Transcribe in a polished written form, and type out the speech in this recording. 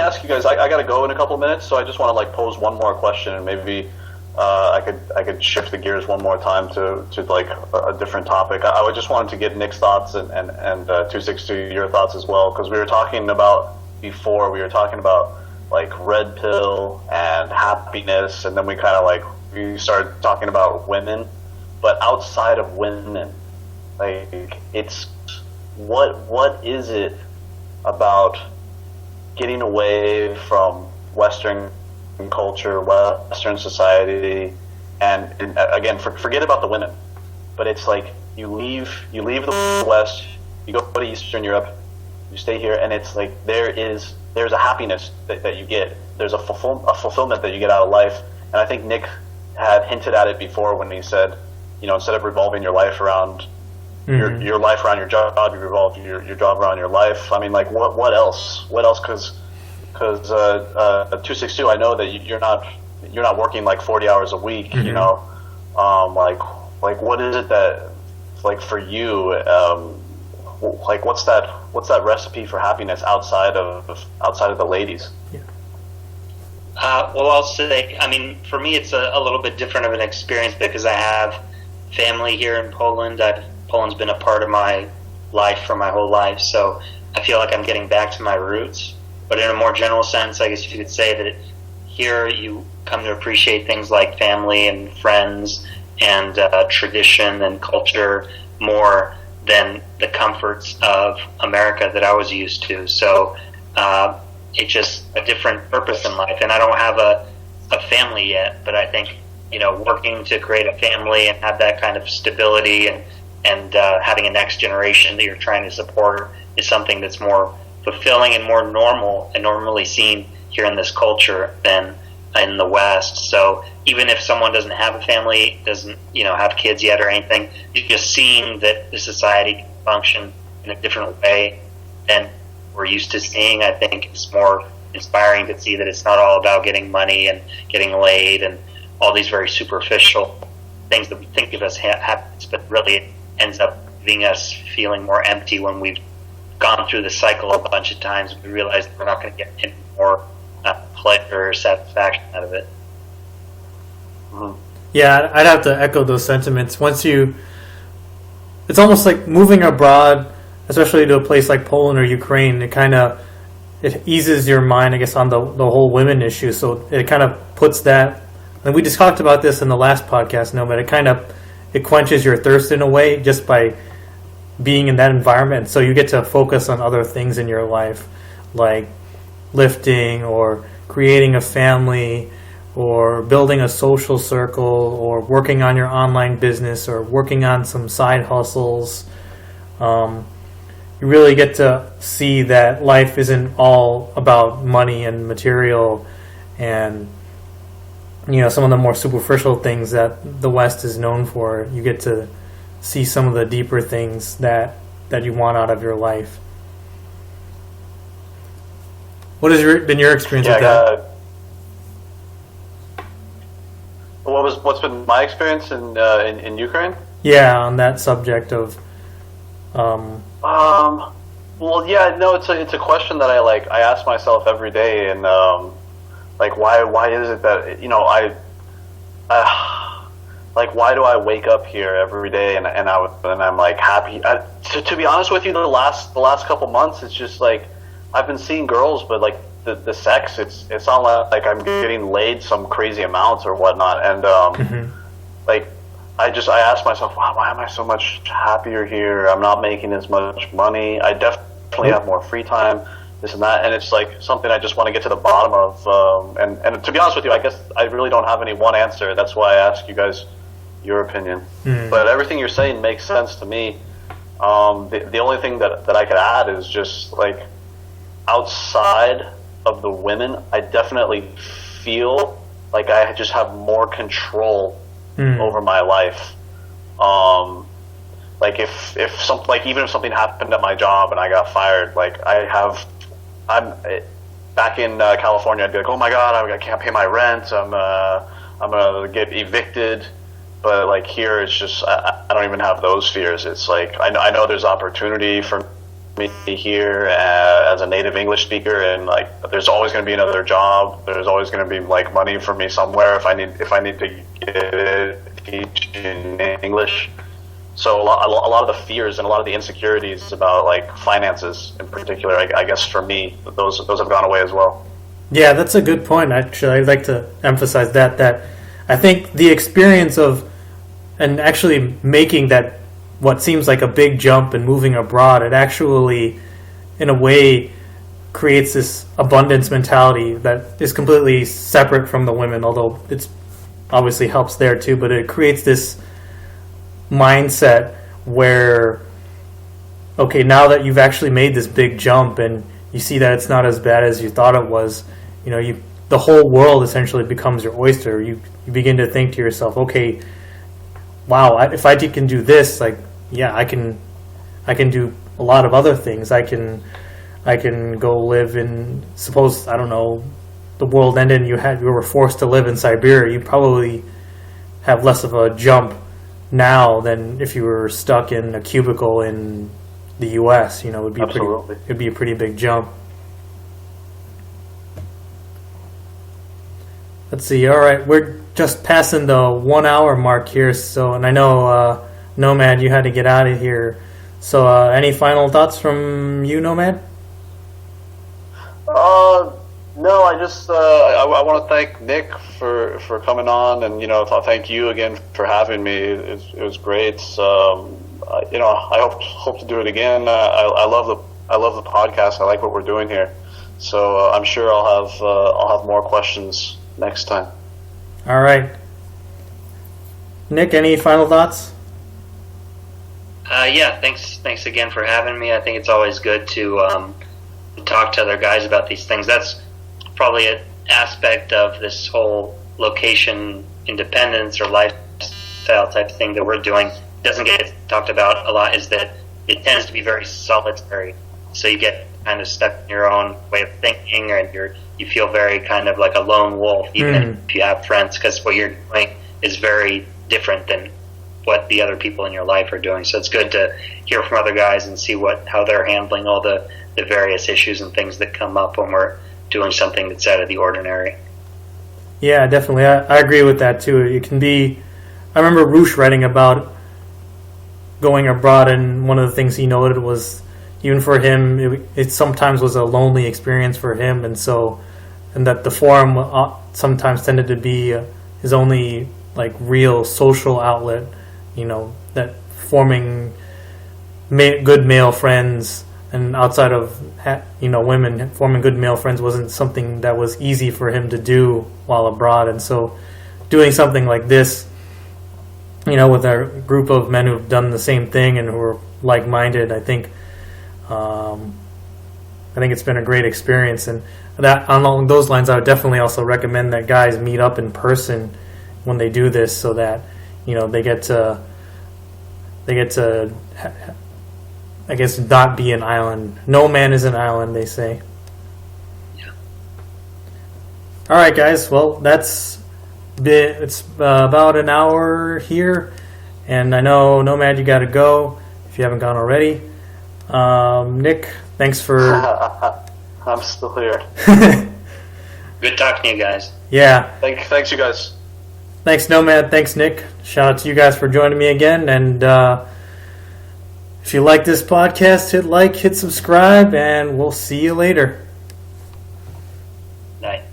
ask you guys. I got to go in a couple minutes, so I just want to like pose one more question, and maybe I could shift the gears one more time to like a different topic. I just wanted to get Nick's thoughts and 262 your thoughts as well, because we were talking about before. We were talking about like red pill and happiness, and then we started talking about women, but outside of women, like it's what is it about getting away from Western culture, Western society, and again, forget about the women, but it's like you leave the West, you go to Eastern Europe, you stay here, and it's like there's a happiness that you get, there's a fulfillment that you get out of life. And I think Nick had hinted at it before when he said, instead of revolving your life around your life around your job, you revolve your job around your life. I mean, like what else? Because 262, I know that you're not working like 40 hours a week. Mm-hmm. Like what is it that, like, for you, like what's that recipe for happiness outside of the ladies? Yeah. Well, I'll say, I mean, for me, it's a little bit different of an experience because I have family here in Poland. Poland's been a part of my life for my whole life, so I feel like I'm getting back to my roots. But in a more general sense, I guess you could say that here you come to appreciate things like family and friends and tradition and culture more than the comforts of America that I was used to. So it's just a different purpose in life. And I don't have a family yet, but I think, working to create a family and have that kind of stability and having a next generation that you're trying to support is something that's more fulfilling and more normal and normally seen here in this culture than in the West. So even if someone doesn't have a family, doesn't have kids yet or anything, just seeing that the society can function in a different way than we're used to seeing, I think it's more inspiring to see that it's not all about getting money and getting laid and all these very superficial things that we think of as happiness, but really it ends up leaving us feeling more empty when we've gone through the cycle a bunch of times. We realize that we're not going to get any more pleasure or satisfaction out of it. Mm-hmm. Yeah, I'd have to echo those sentiments. It's almost like moving abroad, especially to a place like Poland or Ukraine. It eases your mind, I guess, on the whole women issue. So it kind of puts that, and we just talked about this in the last podcast, but it quenches your thirst in a way just by being in that environment. So you get to focus on other things in your life, like lifting or creating a family or building a social circle or working on your online business or working on some side hustles. You really get to see that life isn't all about money and material and some of the more superficial things that the West is known for. You get to see some of the deeper things that you want out of your life. What has been your experience with that? What's been my experience in Ukraine? Yeah, on that subject of. Well, yeah, no, it's a question that I ask myself every day, and why is it that why do I wake up here every day and I'm like happy? To be honest with you, the last couple months, it's just like I've been seeing girls, but like the sex, it's not like I'm getting laid some crazy amounts or whatnot, and like I ask myself, wow, why am I so much happier here? I'm not making as much money. I definitely have more free time, this and that, and it's like something I just want to get to the bottom of. And to be honest with you, I guess I really don't have any one answer. That's why I ask you guys your opinion. But everything you're saying makes sense to me. The only thing that I could add is just like outside of the women, I definitely feel like I just have more control over my life. Like even if something happened at my job and I got fired, like I'm back in California, I'd be like, oh my god, I can't pay my rent, I'm gonna get evicted. But like here, it's just I don't even have those fears. It's like I know there's opportunity for me here as a native English speaker, and like there's always going to be another job. There's always going to be like money for me somewhere if I need to get it, teach in English. So a lot of the fears and a lot of the insecurities about like finances in particular, I guess for me, those have gone away as well. Yeah, that's a good point. Actually, I'd like to emphasize that I think the experience of and actually making that what seems like a big jump and moving abroad, it actually, in a way, creates this abundance mentality that is completely separate from the women, although it's obviously helps there too, but it creates this mindset where, okay, now that you've actually made this big jump and you see that it's not as bad as you thought it was, the whole world essentially becomes your oyster. You begin to think to yourself, okay, wow, if I can do this, like, yeah, I can do a lot of other things. I can go live in, suppose, I don't know, the world ended and you were forced to live in Siberia. You probably have less of a jump now than if you were stuck in a cubicle in the U.S. It would be it'd be a pretty big jump. Let's see. All right, we're just passing the 1 hour mark here. So, and I know Nomad, you had to get out of here. So, any final thoughts from you, Nomad? No, I just I want to thank Nick for coming on, and thank you again for having me. It was great. I hope to do it again. I love the podcast. I like what we're doing here. So I'm sure I'll have more questions next time. All right, Nick, any final thoughts? Yeah, thanks again for having me. I think it's always good to talk to other guys about these things. That's probably an aspect of this whole location independence or lifestyle type thing that we're doing. Doesn't get talked about a lot is that it tends to be very solitary. So you get kind of stuck in your own way of thinking, and you feel very kind of like a lone wolf, even if you have friends, because what you're doing is very different than what the other people in your life are doing. So it's good to hear from other guys and see how they're handling all the various issues and things that come up when we're doing something that's out of the ordinary. Yeah, definitely. I agree with that too. It can be. I remember Roosh writing about going abroad, and one of the things he noted was even for him, it sometimes was a lonely experience for him, and that the forum sometimes tended to be his only like real social outlet. That forming good male friends, and outside of women, forming good male friends wasn't something that was easy for him to do while abroad. And so doing something like this, with a group of men who've done the same thing and who are like-minded, I think it's been a great experience. And that along those lines, I would definitely also recommend that guys meet up in person when they do this, so that they get to I guess not be an island. No man is an island, they say. Yeah. All right, guys. Well, it's about an hour here, and I know Nomad, you got to go if you haven't gone already. Nick, thanks for. I'm still here. Good talking to you guys. Yeah. Thanks, you guys. Thanks, Nomad. Thanks, Nick. Shout out to you guys for joining me again. And if you like this podcast, hit like, hit subscribe, and we'll see you later. Night.